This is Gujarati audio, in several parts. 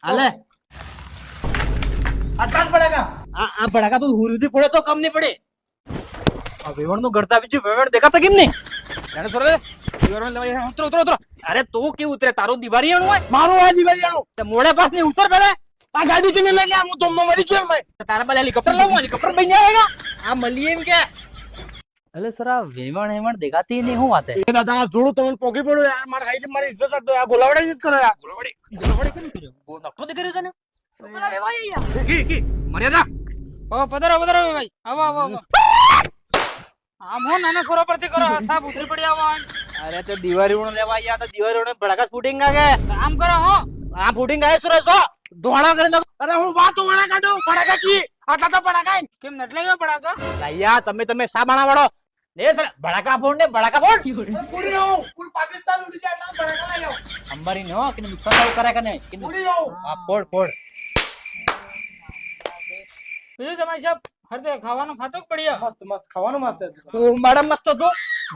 હાલે આટલા જ પડેગા આ ભડાકા તો હુરથી પડે તો કમ નહીં પડે. આ વેવણ નું ગળતા બીજું વેવણ દેખાતા કેમ નહીં? જાણે સોરે દિવારમાં લેવા ઉતરો ઉતરો ઉતરો. અરે તું કે ઉતરે તારું દિવારીયાણું હોય મારું આ દિવાળીયાનું તે મોડે પાસ ની ઉતર પેલા. આ ગાડી થી લઈને હું તો મરી ગયો મેં તારા પાસે હેલિકોપ્ટર લાવું હેલિકોપ્ટર બની આવેગા આ મળીએ એમ કે. એટલે સર આ વેવણ હેવણ દેખાતી નહીં હું વાત હે. એ દાદા જોડું તમને પોકી પડ્યો યાર મારા હાઈ મારી ઇજ્જત રાખતો આ ગોલાવડે જ કરો યાર ગોળવડે કેમ કર્યો? ગોળ નખો દે કર્યો તને? કી મર્યાદા. ઓ પધારો પધારો ભાઈ આવો આવો આવો આમ હો નાના સોરો પરથી કરો સાબ ઉતરી પડી આવો અરે તો દિવારીઓને લેવા આયા તો દિવારીઓને ભડાકા ફૂટિંગ આગે આમ કરો હો આ ફૂટિંગ આય સુરજ તો ધોળા કરી નાખો. અરે હું વાતો વણા કાઢું પડાકા કી આટલા તો પડાકા કેમ નટલે ગયો પડાકા લાયા તમે સાબાણા વાળો લે સર ભડાકા ફોડ ને ભડાકા ફોડ પૂરી રહું પૂર પાકિસ્તાન ઉડી જાય આટલા પડાકા લઈ આવો અંબારી નો કે નુકસાન થાવ કરે કે નહીં પૂરી રહું આ ફોડ બીજું તમારી સાહેબ હરદે ખાવાનું ખાતો જ પડ્યો મસ્ત મસ્ત ખાવાનું મસ્ત તો મેડમ મસ્ત તો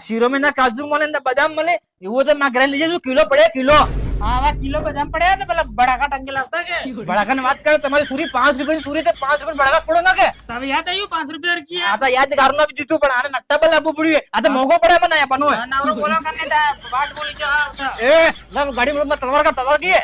શીરો મેં ના કાજુ મળે ને બદામ મળે એવું તો માં ઘરે લઈ જજો કિલો પડે કિલો. હા આવા કિલો બદામ પડ્યા તો પેલા બડાકા ટંગેલા આવતા કે ભડાકા ની વાત કરે તમારી સુરી 5 રૂપિયાની સુરી તે 5 રૂપિયા ભડાકા પડો ના કે તમે યાદ આવ્યું 5 રૂપિયા રખી આ તો યાદ ગારું ના દીધું પણ આને નટ્ટા બલ આપવું પડ્યું આ તો મોંઘો પડે મને આપવાનું હોય. નાવરો બોલા કરને તા વાત બોલી જો આવતા એ ના ગાડી માં તલવાર કા તલવાર કી